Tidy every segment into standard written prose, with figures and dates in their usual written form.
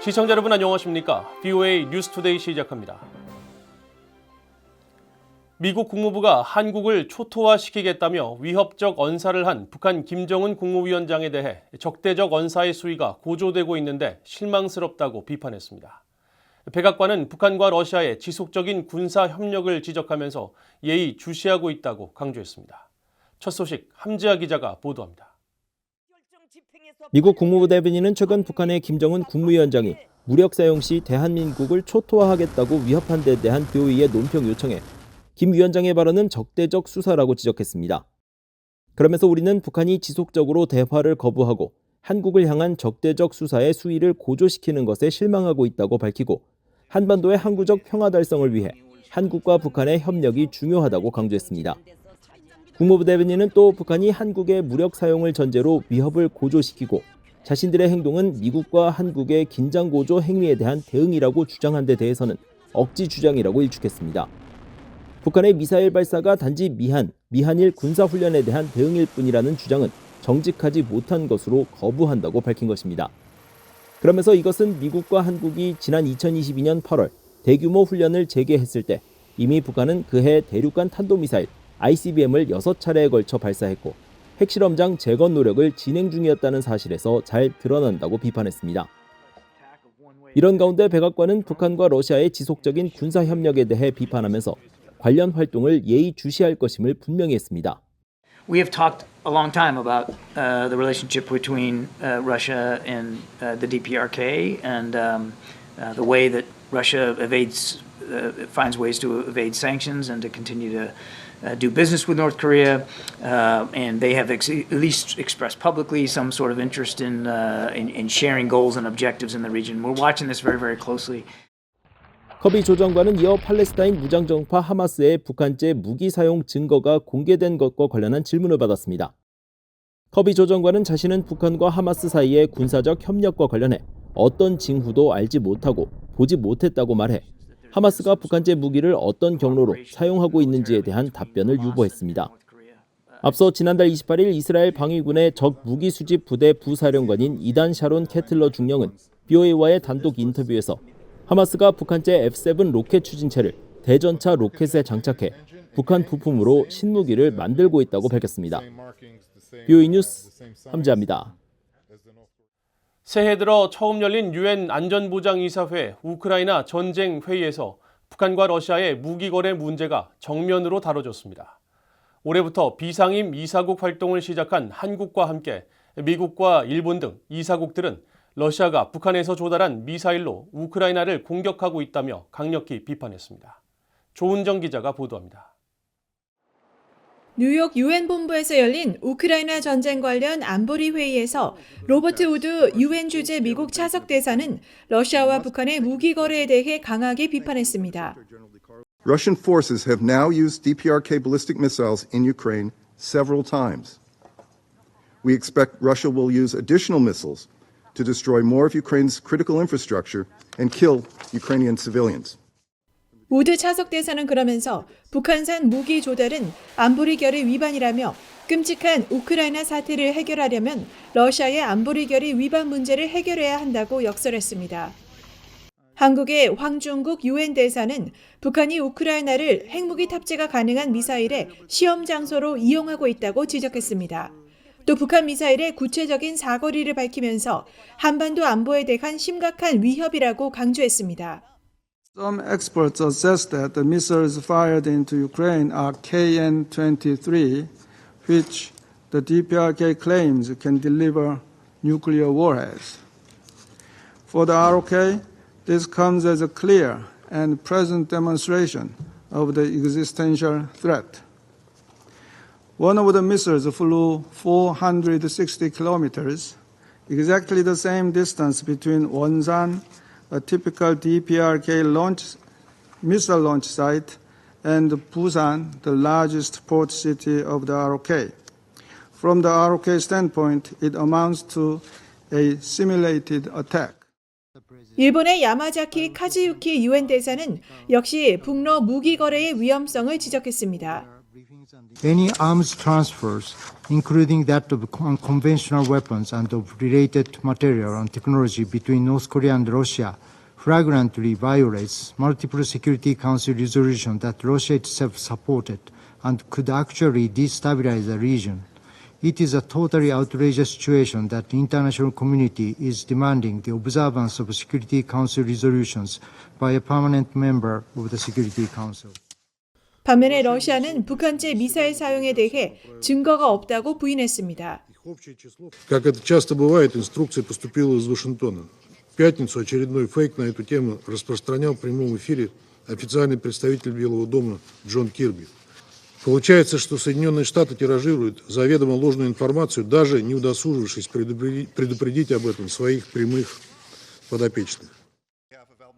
시청자 여러분 안녕하십니까? VOA 뉴스투데이 시작합니다. 미국 국무부가 한국을 초토화시키겠다며 위협적 언사를 한 북한 김정은 국무위원장에 대해 적대적 언사의 수위가 고조되고 있는데 실망스럽다고 비판했습니다. 백악관은 북한과 러시아의 지속적인 군사 협력을 지적하면서 예의주시하고 있다고 강조했습니다. 첫 소식 함지아 기자가 보도합니다. 미국 국무부 대변인은 최근 북한의 김정은 국무위원장이 무력 사용 시 대한민국을 초토화하겠다고 위협한 데 대한 VOA의 논평 요청에 김 위원장의 발언은 적대적 수사라고 지적했습니다. 그러면서 우리는 북한이 지속적으로 대화를 거부하고 한국을 향한 적대적 수사의 수위를 고조시키는 것에 실망하고 있다고 밝히고 한반도의 항구적 평화 달성을 위해 한국과 북한의 협력이 중요하다고 강조했습니다. 국무부 대변인은 또 북한이 한국의 무력 사용을 전제로 위협을 고조시키고 자신들의 행동은 미국과 한국의 긴장 고조 행위에 대한 대응이라고 주장한 데 대해서는 억지 주장이라고 일축했습니다. 북한의 미사일 발사가 단지 미한일 군사훈련에 대한 대응일 뿐이라는 주장은 정직하지 못한 것으로 거부한다고 밝힌 것입니다. 그러면서 이것은 미국과 한국이 지난 2022년 8월 대규모 훈련을 재개했을 때 이미 북한은 그해 대륙간 탄도미사일 ICBM을 6차례에 걸쳐 발사했고 핵실험장 재건 노력을 진행 중이었다는 사실에서 잘 드러난다고 비판했습니다. 이런 가운데 백악관은 북한과 러시아의 지속적인 군사협력에 대해 비판하면서 관련 활동을 예의주시할 것임을 분명히 했습니다. We have talked a long time about the relationship between Russia and the DPRK and the way that Russia finds ways to evade sanctions and to continue to do business with North Korea, and they have at least expressed publicly some sort of interest in sharing goals and objectives in the region. We're watching this very, very closely. 커비 조정관은 이어 팔레스타인 무장정파 하마스의 북한제 무기 사용 증거가 공개된 것과 관련한 질문을 받았습니다. 커비 조정관은 자신은 북한과 하마스 사이의 군사적 협력과 관련해 어떤 징후도 알지 못하고 보지 못했다고 말해 하마스가 북한제 무기를 어떤 경로로 사용하고 있는지에 대한 답변을 유보했습니다. 앞서 지난달 28일 이스라엘 방위군의 적 무기 수집 부대 부사령관인 이단 샤론 캐틀러 중령은 VOA와의 단독 인터뷰에서 하마스가 북한제 F-7 로켓 추진체를 대전차 로켓에 장착해 북한 부품으로 신무기를 만들고 있다고 밝혔습니다. VOA 뉴스 함지아입니다. 새해 들어 처음 열린 유엔 안전보장이사회 우크라이나 전쟁 회의에서 북한과 러시아의 무기거래 문제가 정면으로 다뤄졌습니다. 올해부터 비상임 이사국 활동을 시작한 한국과 함께 미국과 일본 등 이사국들은 러시아가 북한에서 조달한 미사일로 우크라이나를 공격하고 있다며 강력히 비판했습니다. 조은정 기자가 보도합니다. 뉴욕 유엔 본부에서 열린 우크라이나 전쟁 관련 안보리 회의에서 로버트 우드 유엔 주재 미국 차석 대사는 러시아와 북한의 무기 거래에 대해 강하게 비판했습니다. Russian forces have now used DPRK ballistic missiles in Ukraine several times. We expect Russia will use additional missiles to destroy more of Ukraine's critical infrastructure and kill Ukrainian civilians. 우드 차석 대사는 그러면서 북한산 무기 조달은 안보리 결의 위반이라며 끔찍한 우크라이나 사태를 해결하려면 러시아의 안보리 결의 위반 문제를 해결해야 한다고 역설했습니다. 한국의 황중국 유엔 대사는 북한이 우크라이나를 핵무기 탑재가 가능한 미사일의 시험 장소로 이용하고 있다고 지적했습니다. 또 북한 미사일의 구체적인 사거리를 밝히면서 한반도 안보에 대한 심각한 위협이라고 강조했습니다. Some experts assess that the missiles fired into Ukraine are KN-23, which the DPRK claims can deliver nuclear warheads. For the ROK, this comes as a clear and present demonstration of the existential threat. One of the missiles flew 460 kilometers, exactly the same distance between Wonsan, a typical DPRK missile launch site, and Busan, the largest port city of the ROK. From the ROK standpoint, it amounts to a simulated attack. 일본의 야마자키 카즈유키 유엔 대사는 역시 북러 무기 거래의 위험성을 지적했습니다. Any arms transfers, including that of conventional weapons and of related material and technology between North Korea and Russia, flagrantly violates multiple Security Council resolutions that Russia itself supported and could actually destabilize the region. It is a totally outrageous situation that the international community is demanding the observance of Security Council resolutions by a permanent member of the Security Council. 반면에 러시아는 북한제 미사일 사용에 대해 증거가 없다고 부인했습니다. Как это часто бывает, инструкция поступила из Вашингтона. В пятницу очередной фейк на эту тему распространял в прямом эфире официальный представитель Белого дома Джон Кирби. Получается, что Соединенные Штаты тиражируют заведомо ложную информацию, даже не удосужившись предупредить об этом своих прямых подопечных.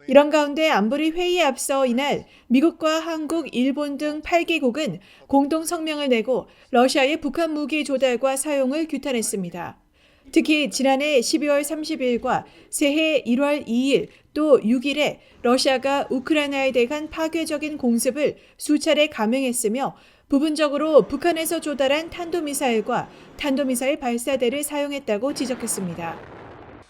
이런 가운데 안보리 회의에 앞서 이날 미국과 한국, 일본 등 8개국은 공동 성명을 내고 러시아의 북한 무기 조달과 사용을 규탄했습니다. 특히 지난해 12월 30일과 새해 1월 2일 또 6일에 러시아가 우크라이나에 대한 파괴적인 공습을 수차례 감행했으며 부분적으로 북한에서 조달한 탄도미사일과 탄도미사일 발사대를 사용했다고 지적했습니다.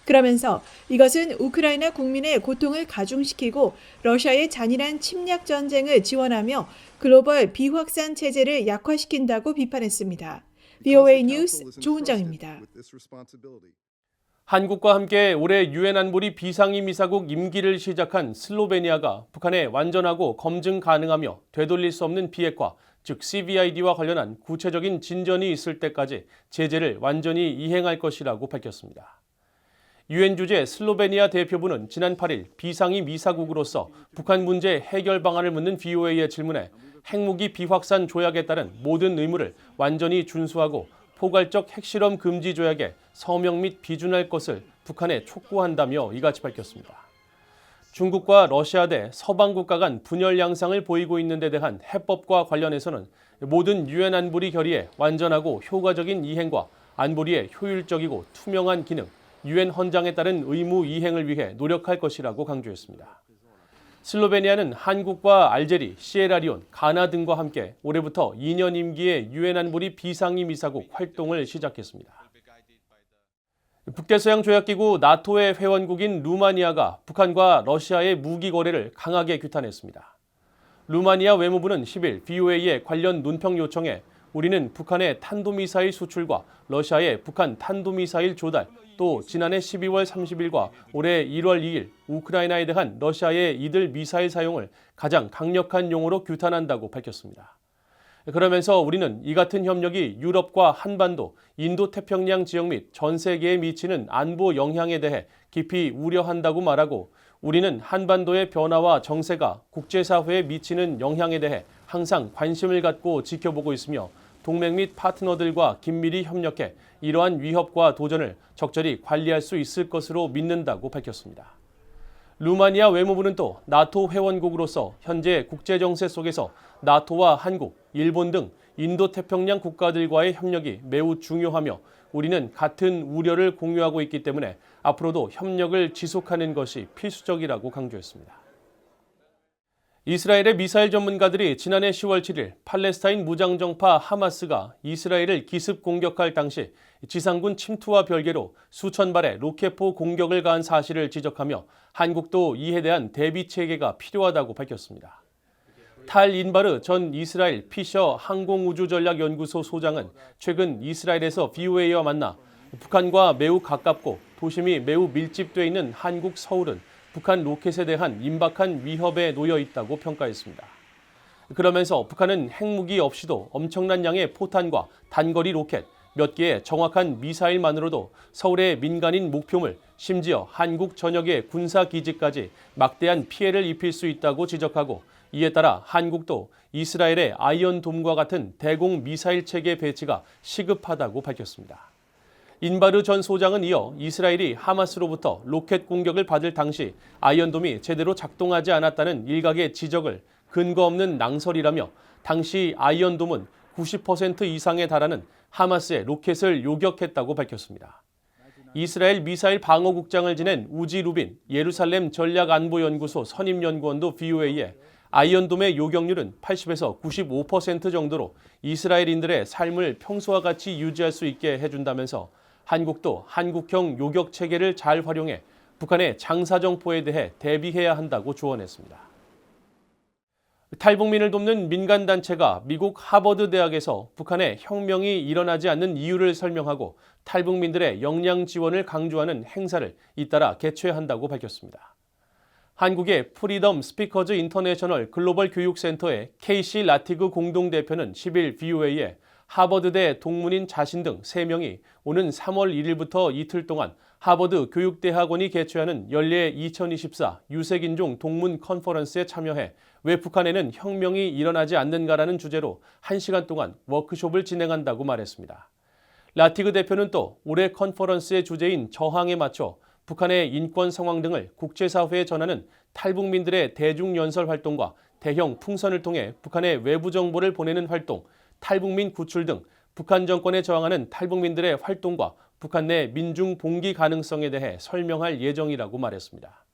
그러면서 이것은 우크라이나 국민의 고통을 가중시키고 러시아의 잔인한 침략 전쟁을 지원하며 글로벌 비확산 체제를 약화시킨다고 비판했습니다. VOA 뉴스 조은정입니다. 한국과 함께 올해 유엔 안보리 비상임이사국 임기를 시작한 슬로베니아가 북한에 완전하고 검증 가능하며 되돌릴 수 없는 비핵화, 즉 CVID와 관련한 구체적인 진전이 있을 때까지 제재를 완전히 이행할 것이라고 밝혔습니다. 유엔 주재 슬로베니아 대표부는 지난 8일 비상임 이사국으로서 북한 문제 해결 방안을 묻는 VOA의 질문에 핵무기 비확산 조약에 따른 모든 의무를 완전히 준수하고 포괄적 핵실험 금지 조약에 서명 및 비준할 것을 북한에 촉구한다며 이같이 밝혔습니다. 중국과 러시아 대 서방 국가 간 분열 양상을 보이고 있는 데 대한 해법과 관련해서는 모든 유엔 안보리 결의의 완전하고 효과적인 이행과 안보리의 효율적이고 투명한 기능, 유엔 헌장에 따른 의무 이행을 위해 노력할 것이라고 강조했습니다. 슬로베니아는 한국과 알제리, 시에라리온, 가나 등과 함께 올해부터 2년 임기의 유엔 안보리 비상임이사국 활동을 시작했습니다. 북대서양 조약기구 나토의 회원국인 루마니아가 북한과 러시아의 무기 거래를 강하게 규탄했습니다. 루마니아 외무부는 10일 VOA의 관련 논평 요청에 우리는 북한의 탄도미사일 수출과 러시아의 북한 탄도미사일 조달, 또 지난해 12월 30일과 올해 1월 2일 우크라이나에 대한 러시아의 이들 미사일 사용을 가장 강력한 용어로 규탄한다고 밝혔습니다. 그러면서 우리는 이 같은 협력이 유럽과 한반도, 인도태평양 지역 및 전 세계에 미치는 안보 영향에 대해 깊이 우려한다고 말하고 우리는 한반도의 변화와 정세가 국제사회에 미치는 영향에 대해 항상 관심을 갖고 지켜보고 있으며 동맹 및 파트너들과 긴밀히 협력해 이러한 위협과 도전을 적절히 관리할 수 있을 것으로 믿는다고 밝혔습니다. 루마니아 외무부는 또 나토 회원국으로서 현재 국제정세 속에서 나토와 한국, 일본 등 인도태평양 국가들과의 협력이 매우 중요하며 우리는 같은 우려를 공유하고 있기 때문에 앞으로도 협력을 지속하는 것이 필수적이라고 강조했습니다. 이스라엘의 미사일 전문가들이 지난해 10월 7일 팔레스타인 무장정파 하마스가 이스라엘을 기습 공격할 당시 지상군 침투와 별개로 수천 발의 로켓포 공격을 가한 사실을 지적하며 한국도 이에 대한 대비 체계가 필요하다고 밝혔습니다. 탈 인바르 전 이스라엘 피셔 항공우주전략연구소 소장은 최근 이스라엘에서 VOA와 만나 북한과 매우 가깝고 도심이 매우 밀집돼 있는 한국 서울은 북한 로켓에 대한 임박한 위협에 놓여 있다고 평가했습니다. 그러면서 북한은 핵무기 없이도 엄청난 양의 포탄과 단거리 로켓, 몇 개의 정확한 미사일만으로도 서울의 민간인 목표물, 심지어 한국 전역의 군사기지까지 막대한 피해를 입힐 수 있다고 지적하고 이에 따라 한국도 이스라엘의 아이언돔과 같은 대공 미사일 체계 배치가 시급하다고 밝혔습니다. 인바르 전 소장은 이어 이스라엘이 하마스로부터 로켓 공격을 받을 당시 아이언돔이 제대로 작동하지 않았다는 일각의 지적을 근거 없는 낭설이라며 당시 아이언돔은 90% 이상에 달하는 하마스의 로켓을 요격했다고 밝혔습니다. 이스라엘 미사일 방어국장을 지낸 우지 루빈 예루살렘 전략안보연구소 선임연구원도 VOA에 아이언돔의 요격률은 80에서 95% 정도로 이스라엘인들의 삶을 평소와 같이 유지할 수 있게 해준다면서 한국도 한국형 요격 체계를 잘 활용해 북한의 장사정포에 대해 대비해야 한다고 조언했습니다. 탈북민을 돕는 민간단체가 미국 하버드 대학에서 북한에 혁명이 일어나지 않는 이유를 설명하고 탈북민들의 역량 지원을 강조하는 행사를 잇따라 개최한다고 밝혔습니다. 한국의 프리덤 스피커즈 인터내셔널 글로벌 교육센터의 케이시 라티그 공동대표는 10일 VOA에 하버드대 동문인 자신 등 3명이 오는 3월 1일부터 이틀 동안 하버드 교육대학원이 개최하는 연례 2024 유색인종 동문 컨퍼런스에 참여해 왜 북한에는 혁명이 일어나지 않는가라는 주제로 1시간 동안 워크숍을 진행한다고 말했습니다. 라티그 대표는 또 올해 컨퍼런스의 주제인 저항에 맞춰 북한의 인권 상황 등을 국제사회에 전하는 탈북민들의 대중연설 활동과 대형 풍선을 통해 북한의 외부 정보를 보내는 활동, 탈북민 구출 등 북한 정권에 저항하는 탈북민들의 활동과 북한 내 민중 봉기 가능성에 대해 설명할 예정이라고 말했습니다.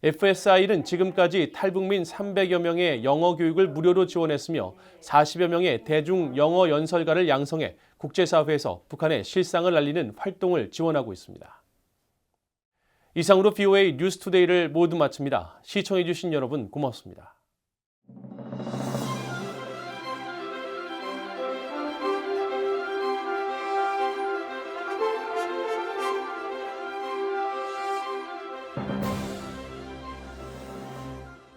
FSI는 지금까지 탈북민 300여 명의 영어 교육을 무료로 지원했으며 40여 명의 대중 영어 연설가를 양성해 국제사회에서 북한의 실상을 알리는 활동을 지원하고 있습니다. 이상으로 VOA 뉴스투데이를 모두 마칩니다. 시청해주신 여러분 고맙습니다.